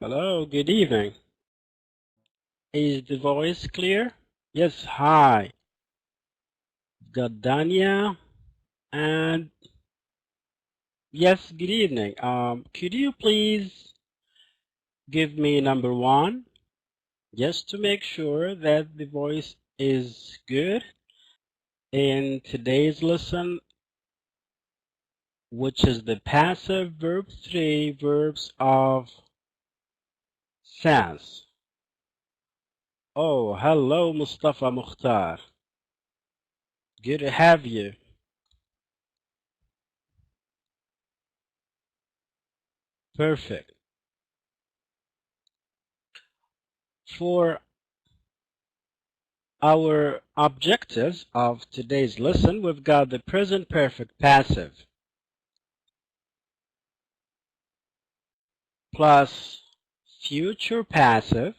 Hello, good evening. Is the voice clear? Yes, hi. Got Dania and yes, good evening. Could you please give me number 1 just to make sure that the voice is good in today's lesson, which is the passive verb 3 verbs of sense. Oh, hello, Mustafa Mukhtar. Good to have you. Perfect. For our objectives of today's lesson, we've got the present perfect passive plus future passive,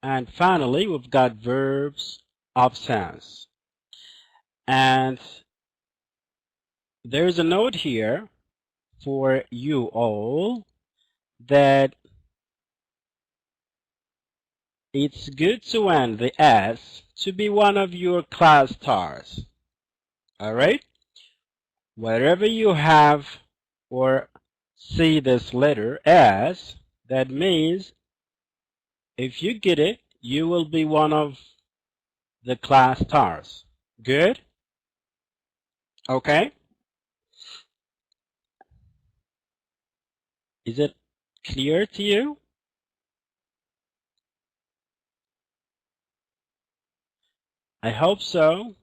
and finally we've got verbs of sense. And there's a note here for you all that it's good to end the S to be one of your class stars. All right? Wherever you have or see this letter S, that means if you get it, you will be one of the class stars. Good? Okay? Is it clear to you? I hope so.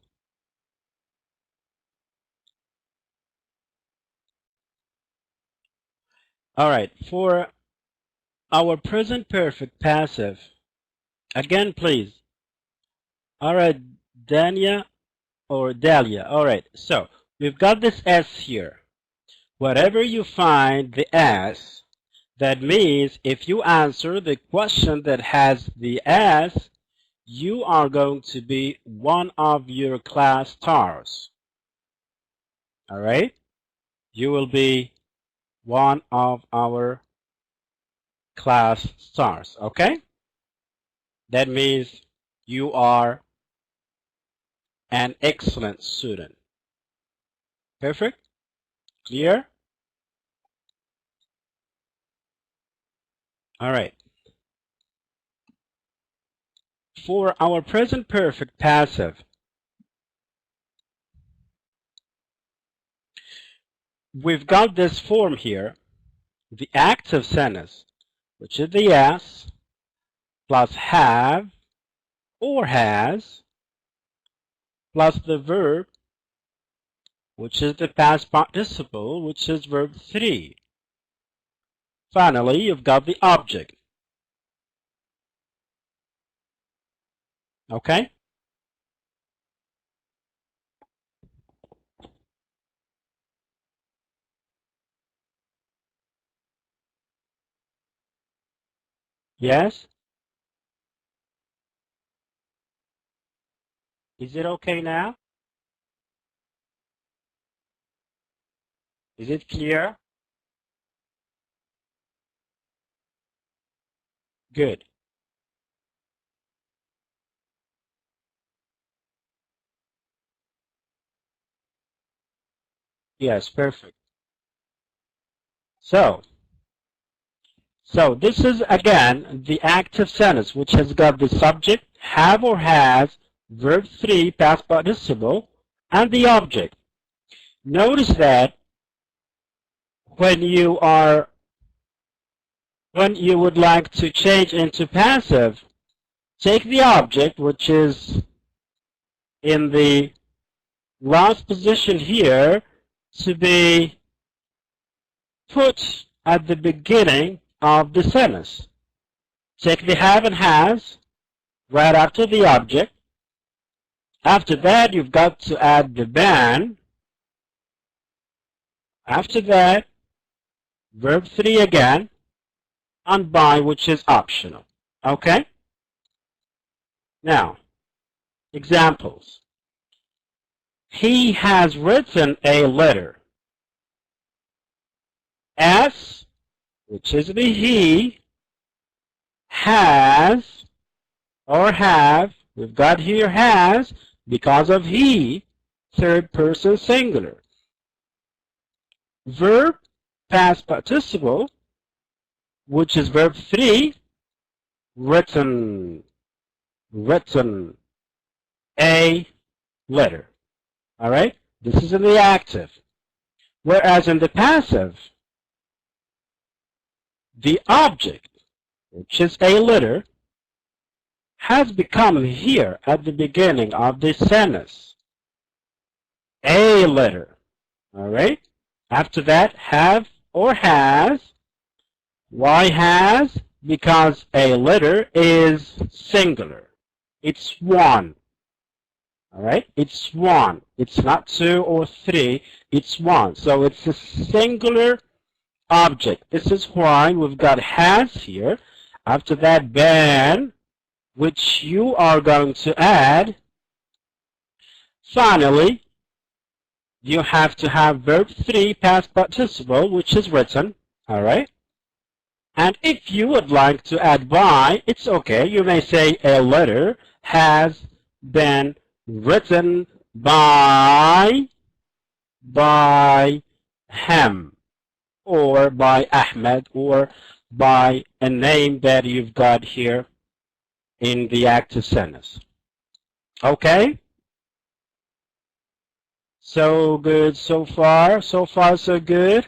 All right, for our present perfect passive, again, please. All right, Dania or Dahlia. All right, so we've got this S here. Wherever you find the S, that means if you answer the question that has the S, you are going to be one of your class stars. All right? You will be one of our class stars. Okay? That means you are an excellent student. Perfect? Clear? All right. For our present perfect passive, we've got this form here, the active sentence, which is the S plus have or has plus the verb, which is the past participle, which is verb 3. Finally, you've got the object. Okay? Yes? Is it okay now? Is it clear? Good. Yes, perfect. So this is again the active sentence, which has got the subject, have or has, verb 3, past participle, and the object. Notice that when you would like to change into passive, take the object, which is in the last position here, to be put at the beginning of the sentence. Take the have and has right after the object. After that, you've got to add the been. After that, verb 3 again, and by, which is optional. Okay? Now, Examples. He has written a letter. S, which is the he, has or have, we've got here has because of he, third person singular. Verb, past participle, which is verb 3, written, written a letter. All right? This is in the active. Whereas in the passive, the object, which is a letter, has become here at the beginning of the sentence. A letter. All right? After that, have or has. Why has? Because a letter is singular. It's one. All right? It's one. It's not 2 or 3. It's one. So it's a singular object. This is why we've got has here. After that, been, which you are going to add. Finally, you have to have verb 3 past participle, which is written. All right? And if you would like to add by, it's okay. You may say a letter has been written by him, or by Ahmed, or by a name that you've got here in the active sentence. Okay? So good so far. So far, so good.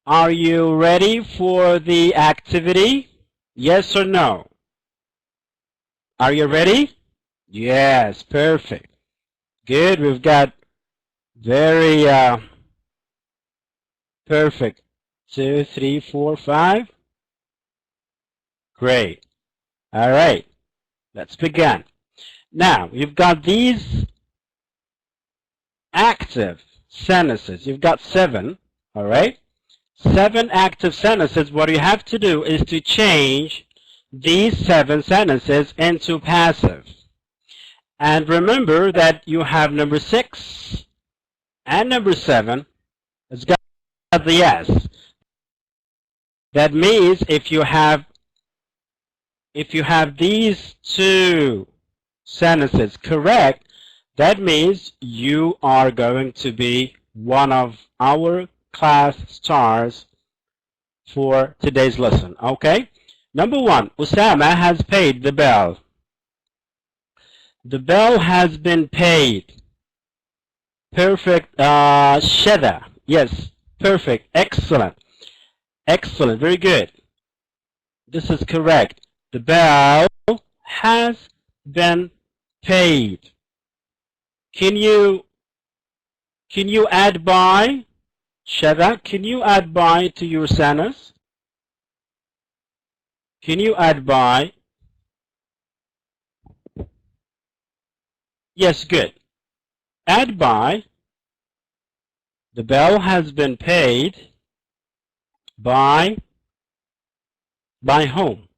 Are you ready for the activity? Yes or no? Are you ready? Yes, perfect. Good. We've got very perfect. 2, 3, 4, 5. Great. All right. Let's begin. Now, you've got these active sentences. You've got 7. All right. 7 active sentences. What you have to do is to change these 7 sentences into passive. And remember that you have number 6 and number 7. It's got the S. That means if you have these 2 sentences correct, that means you are going to be one of our class stars for today's lesson. Okay? Number 1, Usama has paid the bill. The bill has been paid. Perfect. Shada. Yes. Perfect. Excellent. Excellent. Very good. This is correct. The bill has been paid. Can you add by? Shada, can you add by to your sentence? Can you add by? Yes, good. Add by. The bill has been paid by whom?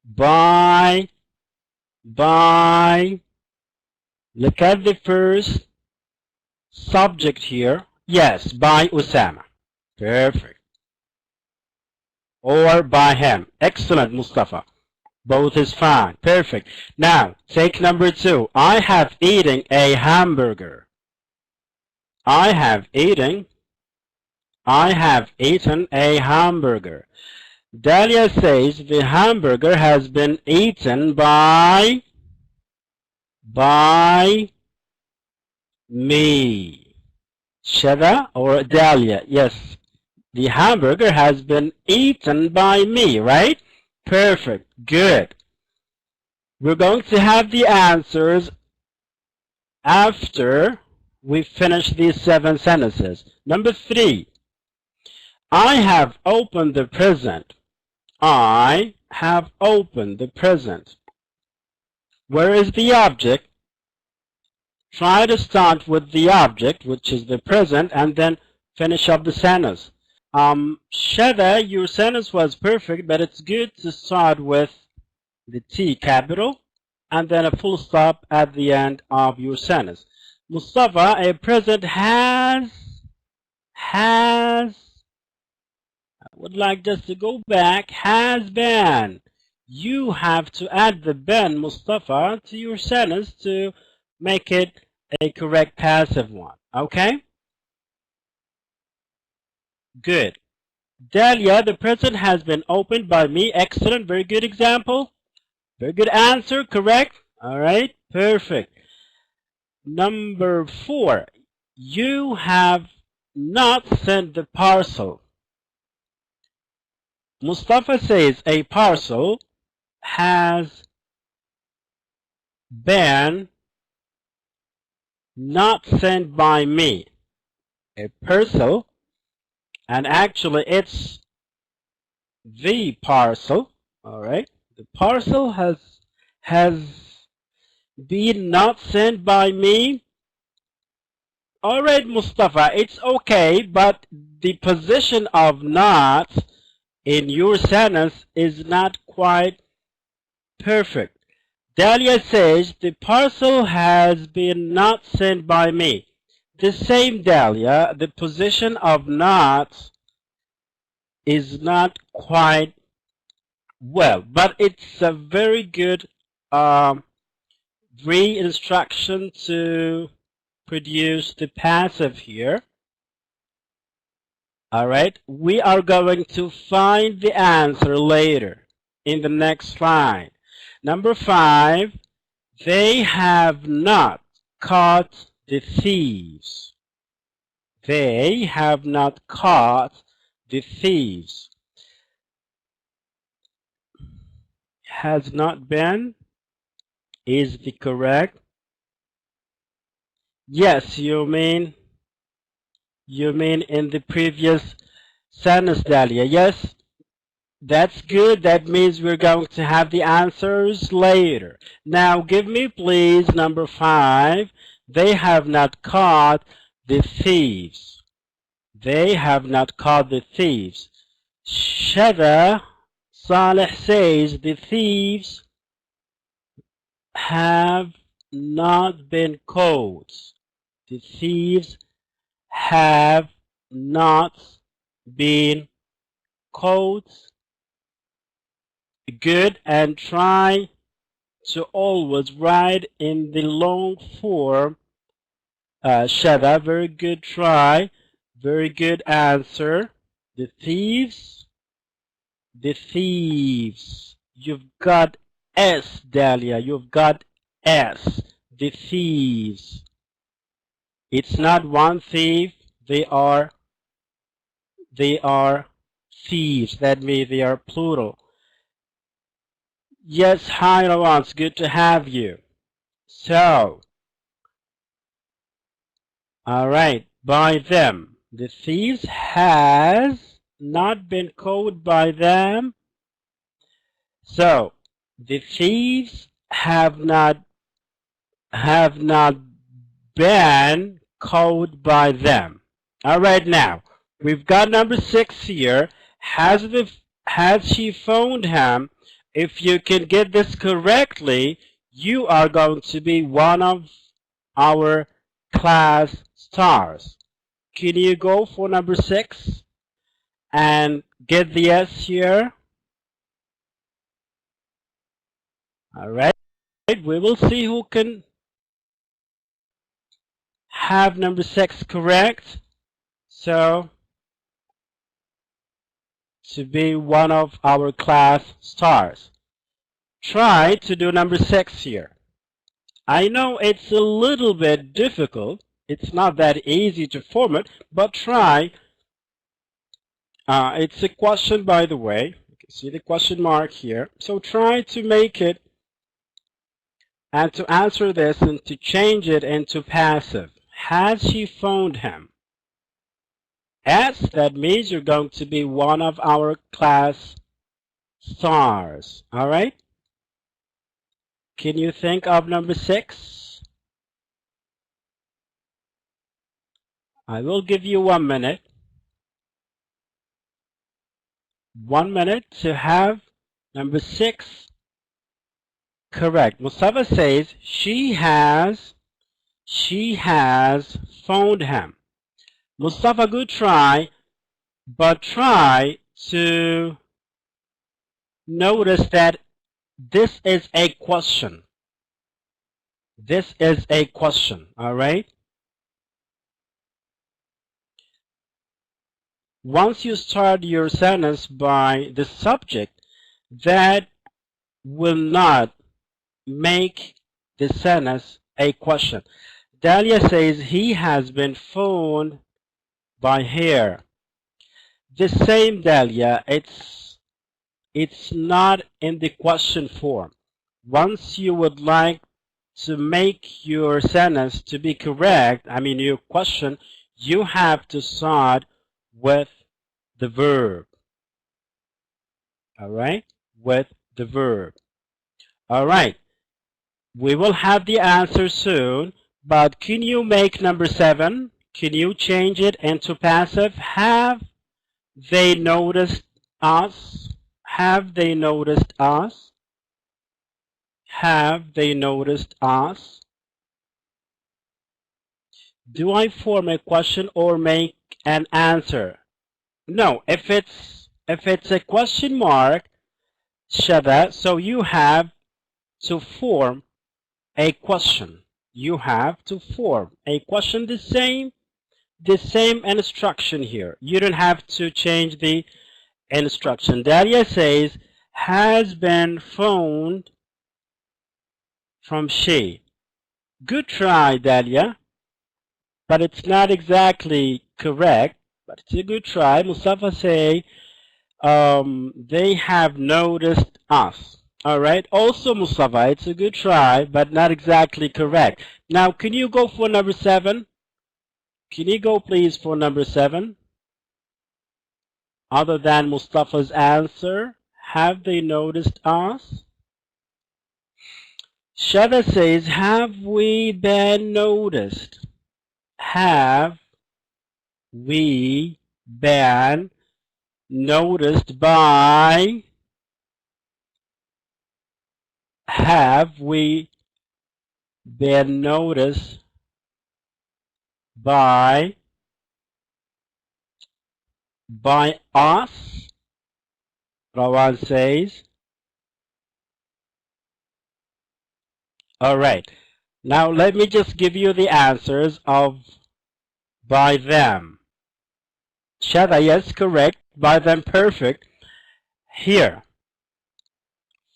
By, look at the first subject here. Yes, by Usama. Perfect. Or by him. Excellent, Mustafa. Both is fine. Perfect. Now, take number 2. I have eaten a hamburger. I have eaten a hamburger. Dahlia says the hamburger has been eaten by me. Shada or Dahlia? Yes. The hamburger has been eaten by me, right? Perfect. Good. We're going to have the answers after we finish these 7 sentences. Number 3. I have opened the present. I have opened the present. Where is the object? Try to start with the object, which is the present, and then finish up the sentence. Shada, your sentence was perfect, but it's good to start with the T capital and then a full stop at the end of your sentence. Mustafa, a present has, I would like just to go back, has been. You have to add the been, Mustafa, to your sentence to make it a correct passive one. Okay? Good. Dahlia, the present has been opened by me. Excellent. Very good example. Very good answer. Correct. All right. Perfect. Number 4. You have not sent the parcel. Mustafa says a parcel has been not sent by me. A parcel, and actually it's the parcel. All right, the parcel has been not sent by me. All right, Mustafa, it's okay, but the position of not in your sentence is not quite perfect. Dahlia says the parcel has been not sent by me. The same, Dahlia, the position of not is not quite well, but it's a very good re-instruction to produce the passive here. All right, we are going to find the answer later in the next slide. Number 5, they have not caught the thieves. They have not caught the thieves. Has not been is the correct. Yes, you mean in the previous sentence, Dahlia. Yes, that's good. That means we're going to have the answers later. Now give me please number 5. They have not caught the thieves. They have not caught the thieves. Shada Saleh says the thieves have not been caught. The thieves have not been caught. Good, and try to always write in the long form. Shada, very good try. Very good answer. The thieves. The thieves. You've got S, Dahlia. You've got S. The thieves. It's not one thief. They are thieves. That means they are plural. Yes, hi, Rawans. Good to have you. So, all right. By them. The thieves has not been caught by them. So, the thieves have not been caught by them. All right, now we've got number 6 here. Has she phoned him? If you can get this correctly, you are going to be one of our class stars. Can you go for number 6 and get the S here? All right, we will see who can have number 6 correct. So, to be one of our class stars. Try to do number 6 here. I know it's a little bit difficult. It's not that easy to format, but try. It's a question, by the way. You can see the question mark here. So try to make it and to answer this and to change it into passive. Has she phoned him? S, that means you're going to be one of our class stars. All right? Can you think of number 6? I will give you 1 minute. 1 minute to have number 6 correct. Mustafa says she has phoned him. Mustafa, good try, but try to notice that this is a question. This is a question, all right? Once you start your sentence by the subject, that will not make the sentence a question. Dahlia says he has been phoned by her. The same, Dahlia, it's not in the question form. Once you would like to make your sentence to be correct, I mean your question, you have to start with the verb. All right? With the verb. All right. We will have the answer soon, but can you make number 7? Can you change it into passive? Have they noticed us? Have they noticed us? Have they noticed us? Do I form a question or make an answer? No, if it's a question mark, Shada, so you have to form a question. You have to form a question. The same instruction here. You don't have to change the instruction. Dalia says has been phoned from she. Good try, Dalia, but it's not exactly correct, but it's a good try. Mustafa say they have noticed us. All right, also Mustafa, it's a good try, but not exactly correct. Now, can you go for number 7? Can you go please for number 7? Other than Mustafa's answer, have they noticed us? Shada says, have we been noticed? Have we been noticed by? Have we been noticed by us? Rawan says. All right. Now let me just give you the answers of by them. Shada, yes, correct. By them, perfect. Here,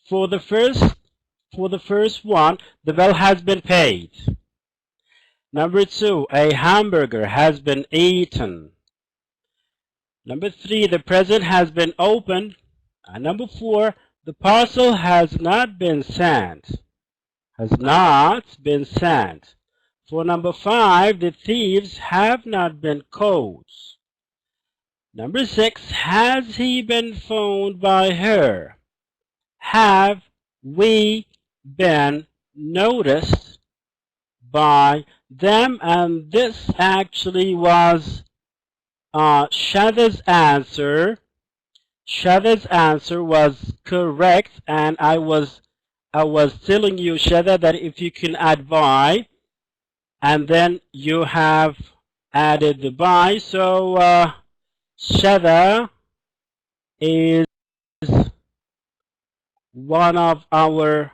for the first one, the bill has been paid. Number 2, a hamburger has been eaten. Number 3, the present has been opened. And number 4, the parcel has not been sent. Has not been sent. For number 5, the thieves have not been caught. Number 6, has he been phoned by her? Have we been noticed by them? And this actually was Shada's answer. Shada's answer was correct, and I was telling you, Shada, that if you can add by, and then you have added the by. So Shada is one of our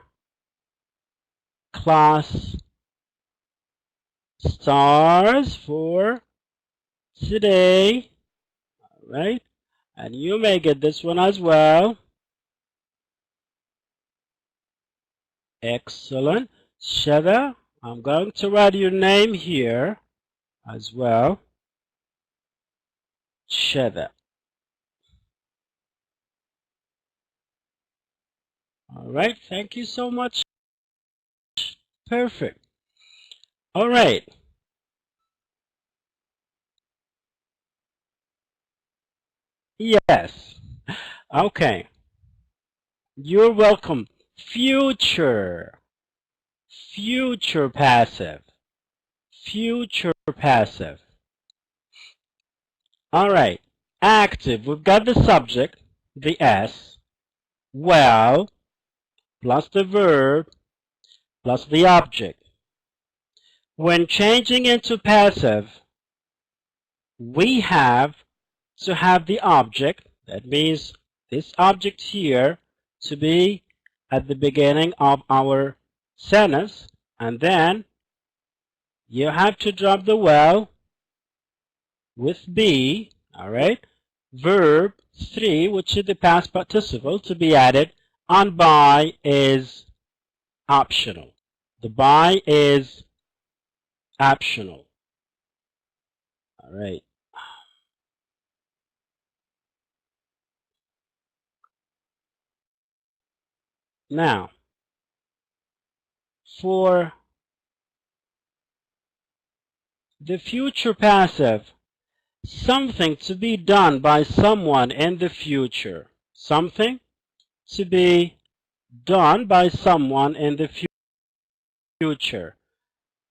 class stars for today. All right, and you may get this one as well. Excellent. Shada, I'm going to write your name here as well. Shada. All right, thank you so much. Perfect. All right. Yes. Okay. You're welcome. Future. Future passive. Future passive. All right. Active. We've got the subject. the S, well, plus the verb, plus the object. When changing into passive, we have to have the object, that means this object here, to be at the beginning of our sentence, and then you have to drop the well with be, alright? Verb 3, which is the past participle, to be added, and by is optional. The by is optional. Alright. Now, for the future passive, something to be done by someone in the future. Something to be done by someone in the future.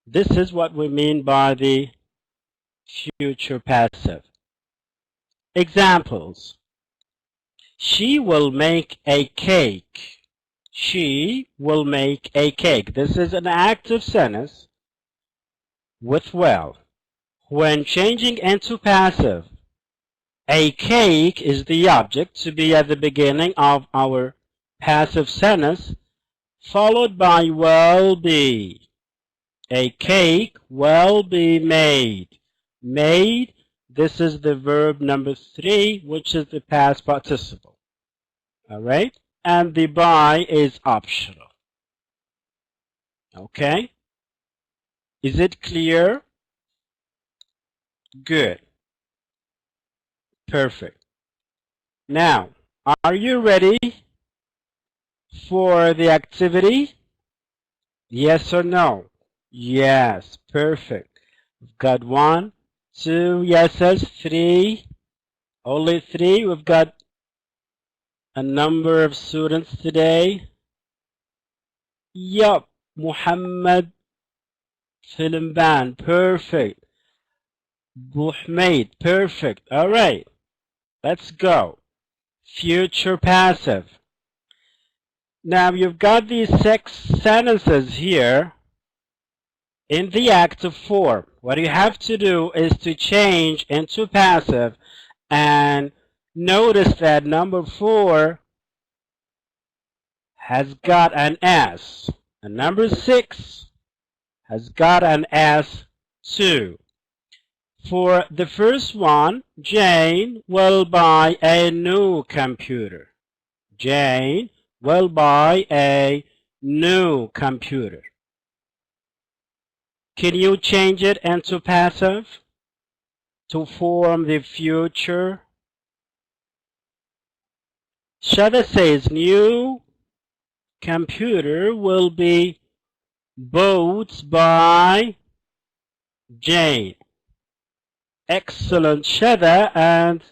This is what we mean by the future passive. Examples. She will make a cake. She will make a cake. This is an active sentence with will. When changing into passive, a cake is the object to be at the beginning of our passive sentence, followed by will be. A cake will be made. Made, this is the verb number 3, which is the past participle. Alright? And the by is optional. Okay? Is it clear? Good. Perfect. Now, are you ready for the activity? Yes or no? Yes. Perfect. We've got 1, 2 yeses, 3. Only 3. We've got a number of students today. Yup. Muhammad Filimban. Perfect. Buhmaid. Perfect. All right. Let's go. Future passive. Now you've got these 6 sentences here in the active form. What you have to do is to change into passive, and notice that number 4 has got an S, and number 6 has got an S too. For the first one, Jane will buy a new computer. Jane will buy a new computer. Can you change it into passive to form the future? Shada says new computer will be bought by Jane. Excellent, Shada, and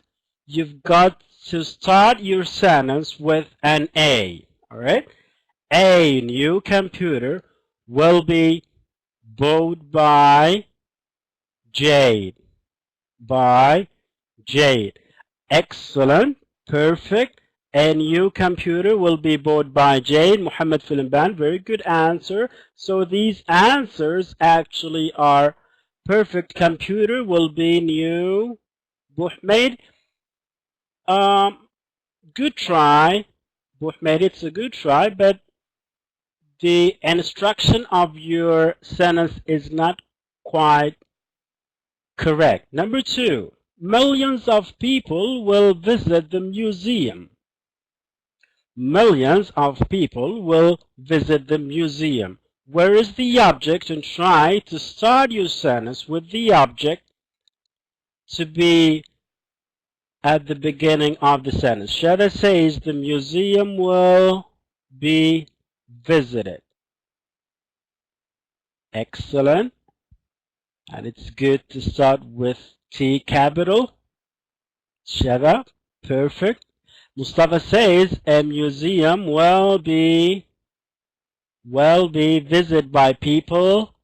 you've got to start your sentence with an A. All right? A new computer will be bought by Jade. By Jade. Excellent. Perfect. A new computer will be bought by Jade. Muhammad Filimban. Very good answer. So these answers actually are perfect. Computer will be new. Buhmaid. Good try. Buhmaid, it's a good try, but the instruction of your sentence is not quite correct. Number 2, millions of people will visit the museum. Millions of people will visit the museum. Where is the object? And try to start your sentence with the object to be at the beginning of the sentence. Shada says the museum will be visited. Excellent. And it's good to start with T capital. Shada, perfect. Mustafa says a museum will be visited by people.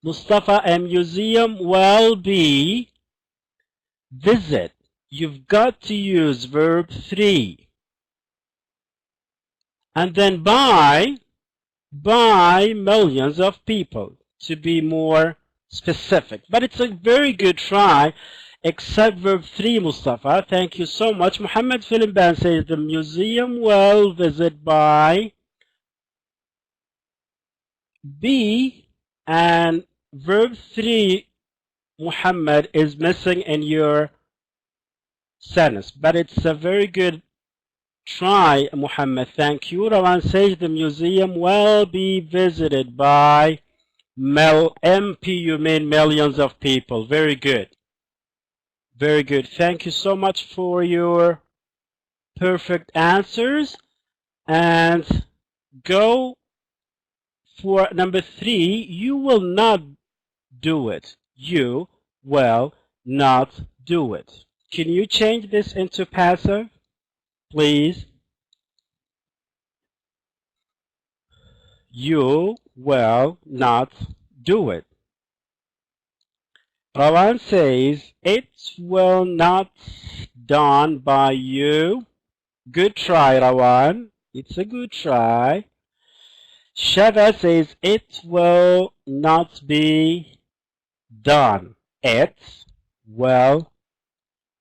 Mustafa, a museum will be visit. You've got to use verb 3. And then by millions of people, to be more specific. But it's a very good try, except verb 3, Mustafa. Thank you so much. Muhammad Filimban says the museum will visit by be, and verb 3, Muhammad, is missing in your sentence. But it's a very good try, Muhammad. Thank you. Rawan says the museum will be visited by MP, you mean millions of people. Very good. Very good. Thank you so much for your perfect answers. And go for number 3. You will not do it. You will not do it. Can you change this into passive, please? You will not do it. Rawan says, it will not done by you. Good try, Rawan. It's a good try. Shada says, it will not be done. It will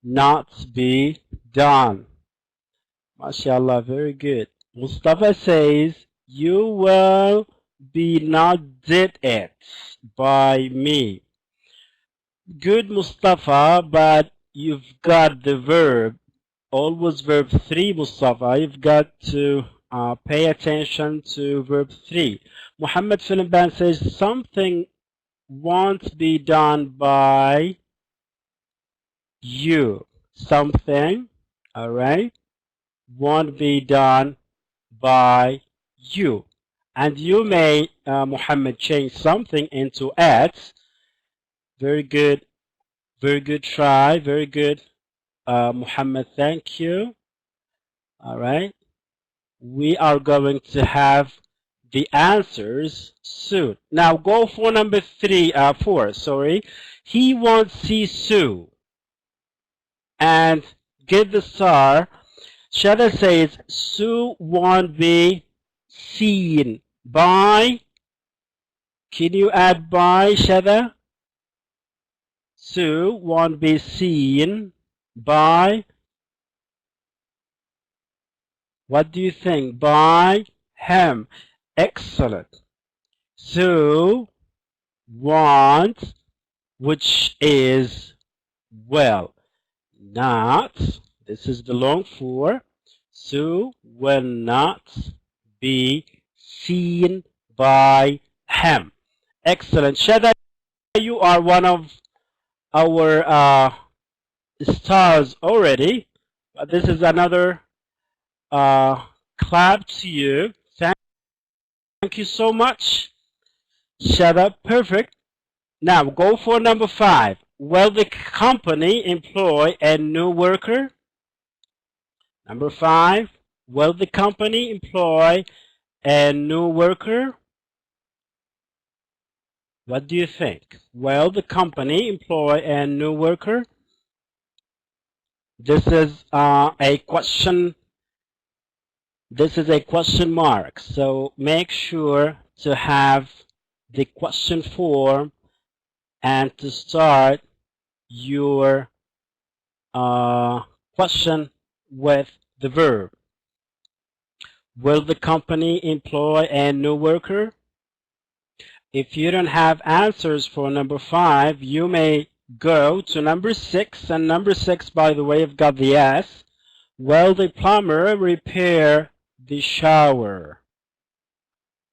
not be done. MashaAllah, very good. Mustafa says, you will be not did it by me. Good, Mustafa, but you've got the verb. Always verb 3, Mustafa. You've got to pay attention to verb 3. Muhammad Filimban says, something won't be done by you. Something, all right, won't be done by you. And you may, Muhammad, change something into at. Very good. Very good try. Very good, Muhammad. Thank you. All right. We are going to have the answers soon. Now go for number 4. Sorry. He won't see Sue. And get the star. Shada says, Sue won't be seen by. Can you add by, Shada? Sue won't be seen by. What do you think? By him. Excellent. Sue won't, which is well, not. This is the long for. Sue will not be seen by him. Excellent. Shada, you are one of our stars already. But this is another clap to you. Thank you so much. Shut up. Perfect. Now go for number 5. Will the company employ a new worker? Number 5. Will the company employ a new worker? What do you think? Will the company employ a new worker? This is a question. This is a question mark. So make sure to have the question form and to start your question with the verb. Will the company employ a new worker? If you don't have answers for number 5, you may go to number 6. And number 6, by the way, I've got the S. Will the plumber repair the shower?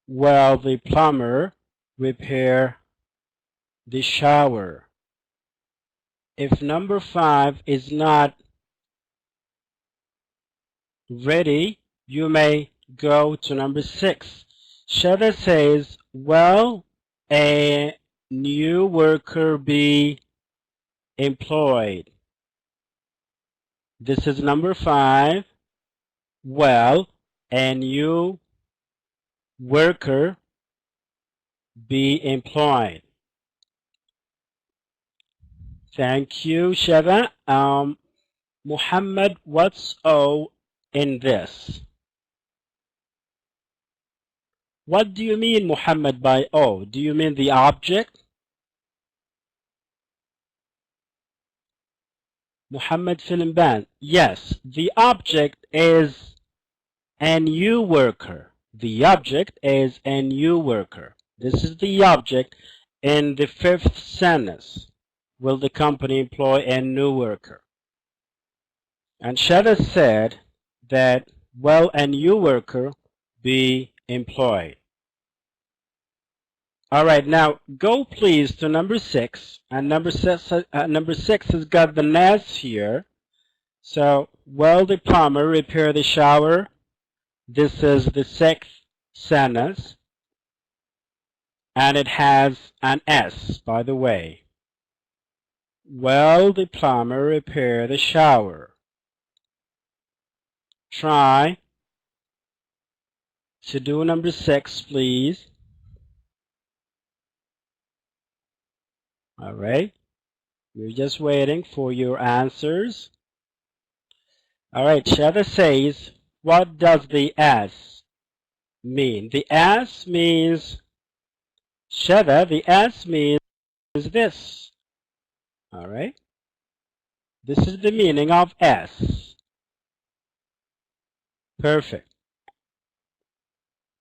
Will the plumber repair the shower? If number 5 is not ready, you may go to number 6. Shada says, will a new worker be employed? This is number 5. Will a new worker be employed? Thank you, Shada. Muhammad, what's O in this? What do you mean, Muhammad, by O? Do you mean the object? Muhammad Filimban. Yes, the object is a new worker. The object is a new worker. This is the object in the fifth sentence. Will the company employ a new worker? And Shada said that will a new worker be employed? All right, now go please to number 6. And number six has got the NAS here. So, will the plumber repair the shower? This is the sixth sentence. And it has an S, by the way. Will the plumber repair the shower? Try to do number 6, please. All right. We're just waiting for your answers. All right. Shada says, what does the S mean? The S means, Shada, the S means this. All right. This is the meaning of S. Perfect.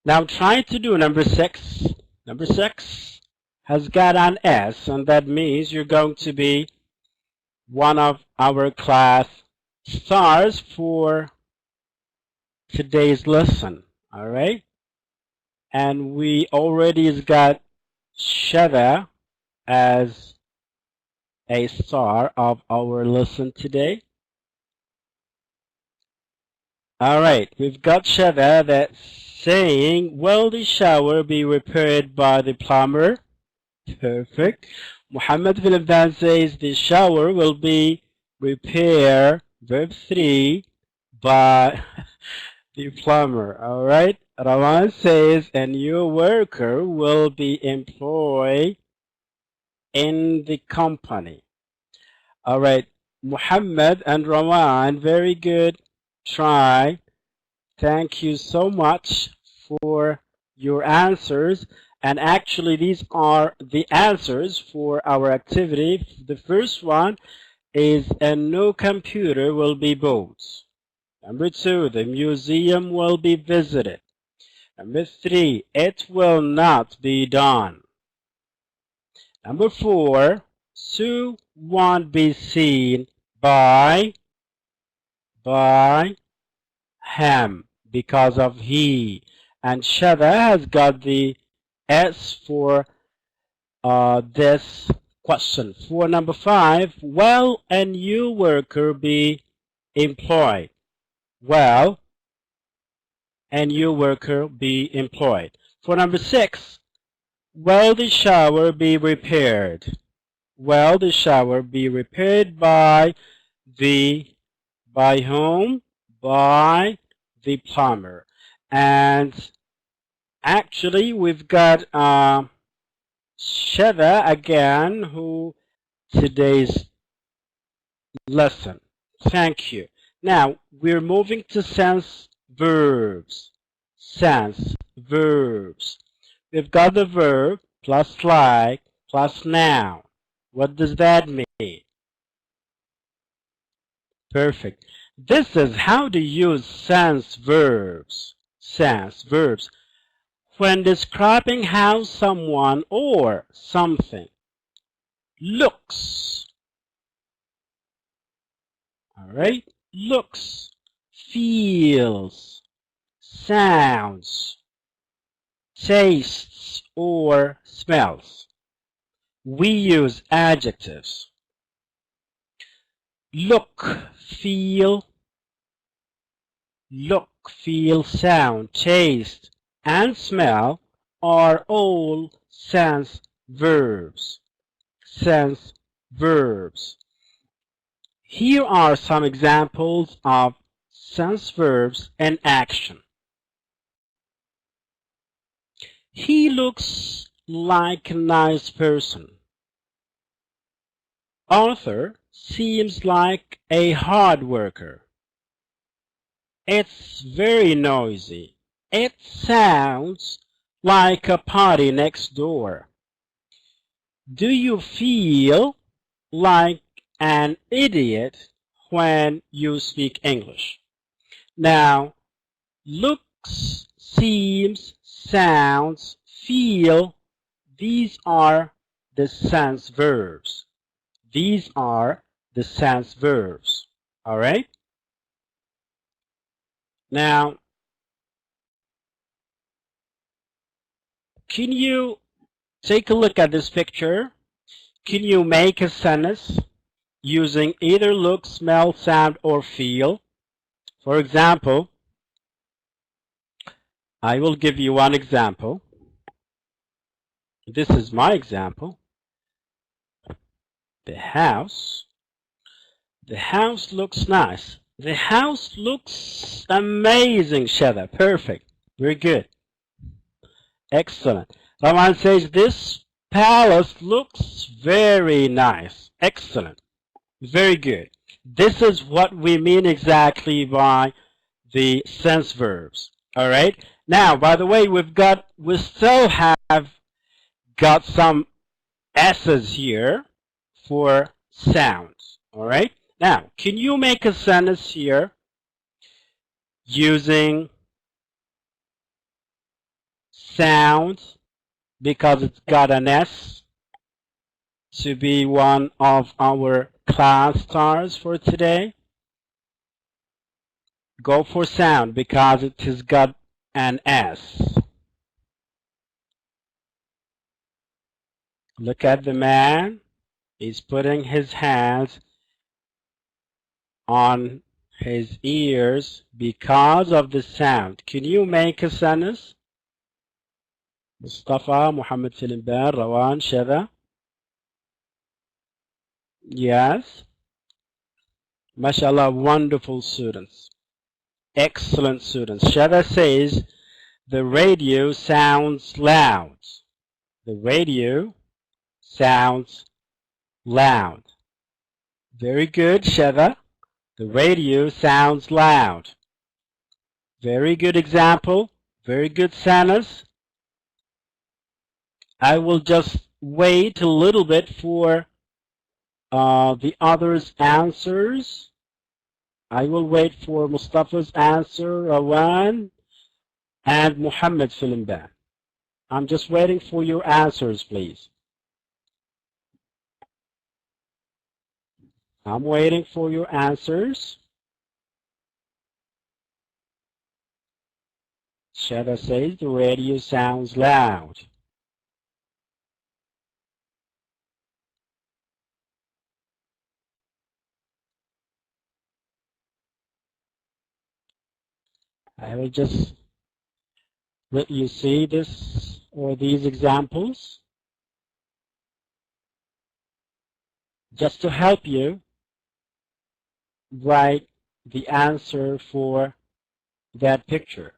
Now try to do number 6. Number 6 has got an S, and that means you're going to be one of our class stars for today's lesson. All right. And we already got Shada as a star of our lesson today. All right, we've got Shada that's saying, will the shower be repaired by the plumber? Perfect. Muhammad Filimban says the shower will be repaired, verb 3, by the plumber. All right. Rawan says a new worker will be employed in the company. All right. Muhammad and Rawan, very good try. Thank you so much for your answers. And actually, these are the answers for our activity. The first one is a new computer will be bought. Number 2, the museum will be visited. Number 3, it will not be done. Number 4, Sue won't be seen by him because of he. And Shada has got the S for this question. For number 5, will a new worker be employed? Will a new worker be employed? For number 6, will the shower be repaired? Will the shower be repaired by whom? By the plumber. And actually, we've got Shada again, who today's lesson. Thank you. Now, we're moving to sense verbs. Sense verbs. We've got the verb plus like plus noun. What does that mean? Perfect. This is how to use sense verbs. Sense verbs. When describing how someone or something looks. All right? Looks, feels, sounds, tastes, or smells. We use adjectives. Look, feel, sound, taste, and smell are all sense verbs. Sense verbs. Here are some examples of sense verbs in action. He looks like a nice person. Arthur seems like a hard worker. It's very noisy. It sounds like a party next door. Do you feel like an idiot when you speak English? Now, looks, seems, sounds, feel, these are the sense verbs. These are the sense verbs. All right? Now, can you take a look at this picture? Can you make a sentence using either look, smell, sound, or feel? For example, I will give you one example. This is my example. The house. The house looks nice. The house looks amazing, Shada. Perfect. Very good. Excellent. Raman says this palace looks very nice. Excellent. Very good. This is what we mean exactly by the sense verbs. All right. Now, by the way, we still have got some S's here for sounds. All right. Now, can you make a sentence here using sounds because it's got an S to be one of our class stars for today? Go for sound because it has got an S. Look at the man. He's putting his hands on his ears because of the sound. Can you make a sentence? Mustafa, Muhammad Filimbar, Rawan, Shada. Yes. MashaAllah, wonderful students. Excellent students. Shada says the radio sounds loud. The radio sounds loud. Very good, Shada. The radio sounds loud. Very good example. Very good sentence. I will just wait a little bit for the others' answers. I will wait for Mustafa's answer, Rawan, and Muhammad Filimban. I'm just waiting for your answers, please. I'm waiting for your answers. Shada says the radio sounds loud. I will just let you see this or these examples just to help you write the answer for that picture.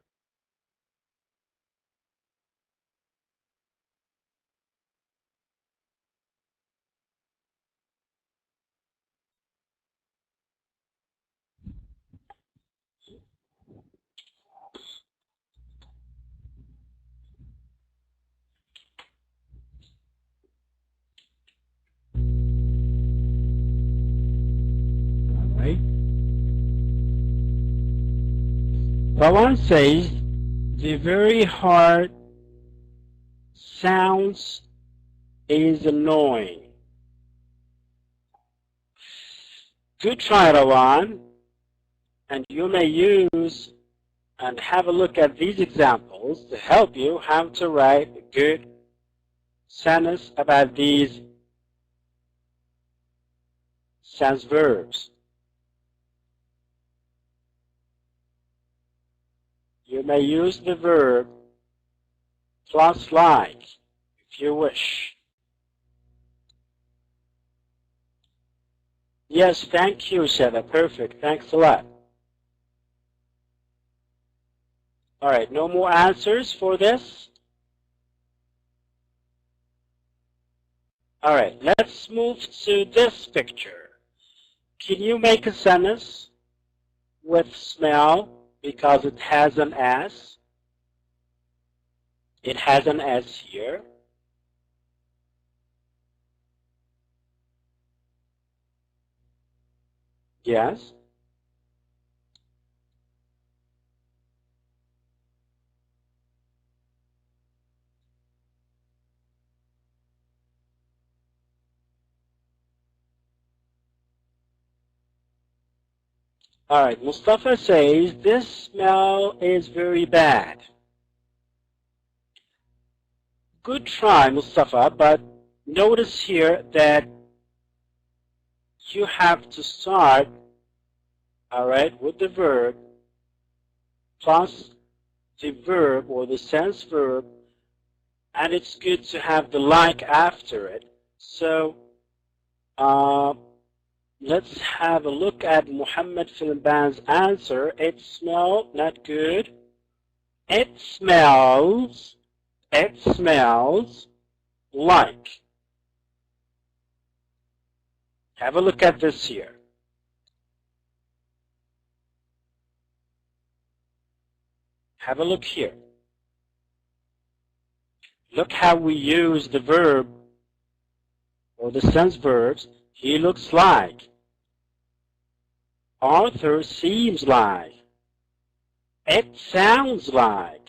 Rawan says the very hard sounds is annoying. Good try, Rawan, and you may use and have a look at these examples to help you how to write a good sentence about these sense verbs. You may use the verb plus like if you wish. Yes, thank you, Shada. Perfect. Thanks a lot. All right, no more answers for this? All right, let's move to this picture. Can you make a sentence with smell because it has an S? It has an S here. Yes. All right, Mustafa says, this smell is very bad. Good try, Mustafa, but notice here that you have to start, all right, with the verb plus the verb or the sense verb, and it's good to have the like after it. So let's have a look at Muhammad Filmban's answer. It smells not good. It smells like. Have a look at this here. Have a look here. Look how we use the verb or the sense verbs. He looks like. Arthur seems like. It sounds like.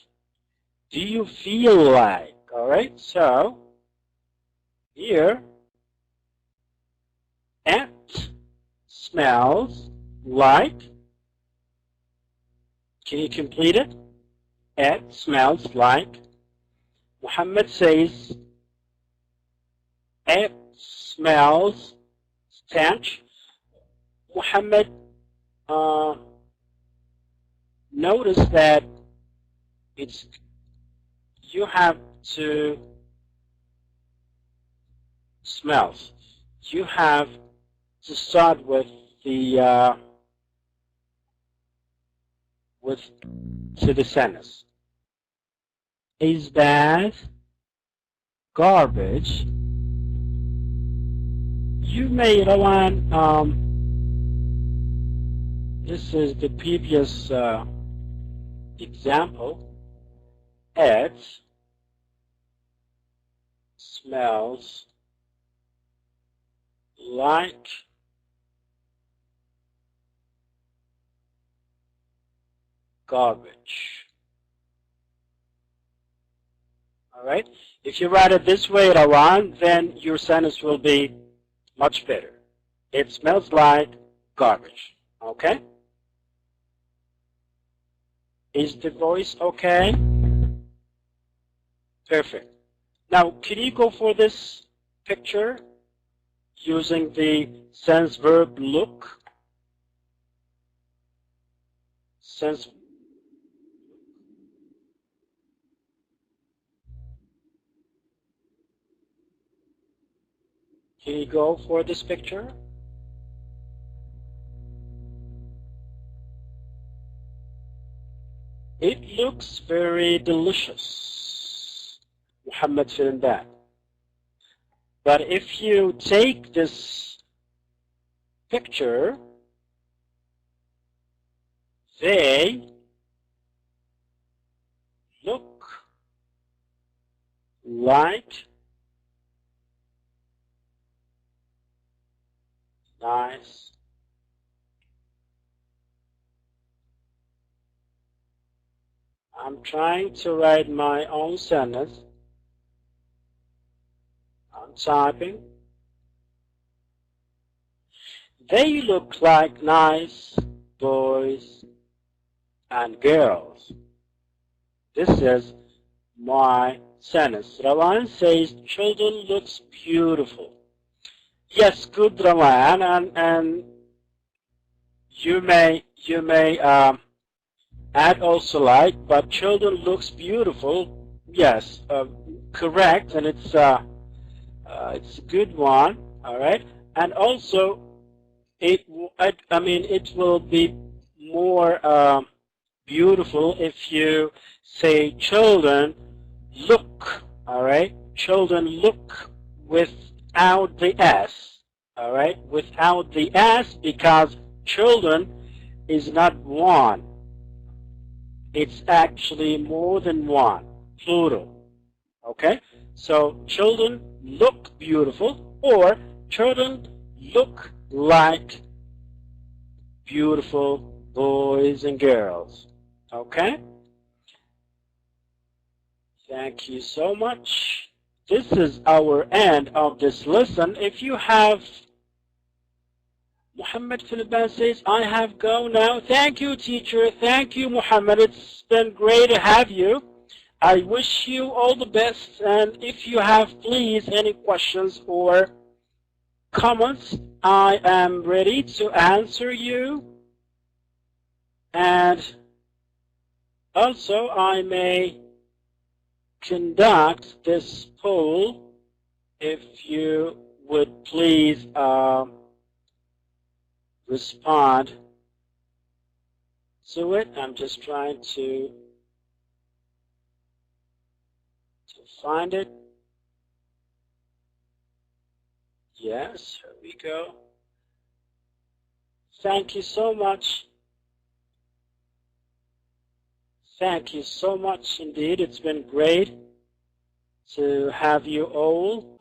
Do you feel like? All right, so here, it smells like. Can you complete it? It smells like. Muhammad says, it smells stench. Muhammad, notice that you have to smell. You have to start with the to the sentence. Is that garbage? You may, Rawan, this is the previous example. It smells like garbage. All right. If you write it this way, Rawan, then your sentence will be much better. It smells like garbage. Okay? Is the voice okay? Perfect. Now, can you go for this picture using the sense verb look? Sense. Can you go for this picture? It looks very delicious, Muhammad said that. But if you take this picture, they look like nice. I'm trying to write my own sentence. I'm typing. They look like nice boys and girls. This is my sentence. Rawan says children looks beautiful. Yes, good, Rawan, and you may add also like, but children looks beautiful. Yes, correct, and it's a good one. All right, and also it will be more beautiful if you say children look. All right, children look without the S. All right, without the S, because children is not one. It's actually more than one, plural. Okay, so children look beautiful, or children look like beautiful boys and girls. Okay, thank you so much. This is our end of this lesson. If you have, Muhammad Philippine says, I have go now. Thank you, teacher. Thank you, Muhammad. It's been great to have you. I wish you all the best. And if you have, please, any questions or comments, I am ready to answer you. And also, I may conduct this poll if you would please respond to it. I'm just trying to find it. Yes, here we go. Thank you so much. Thank you so much indeed. It's been great to have you all.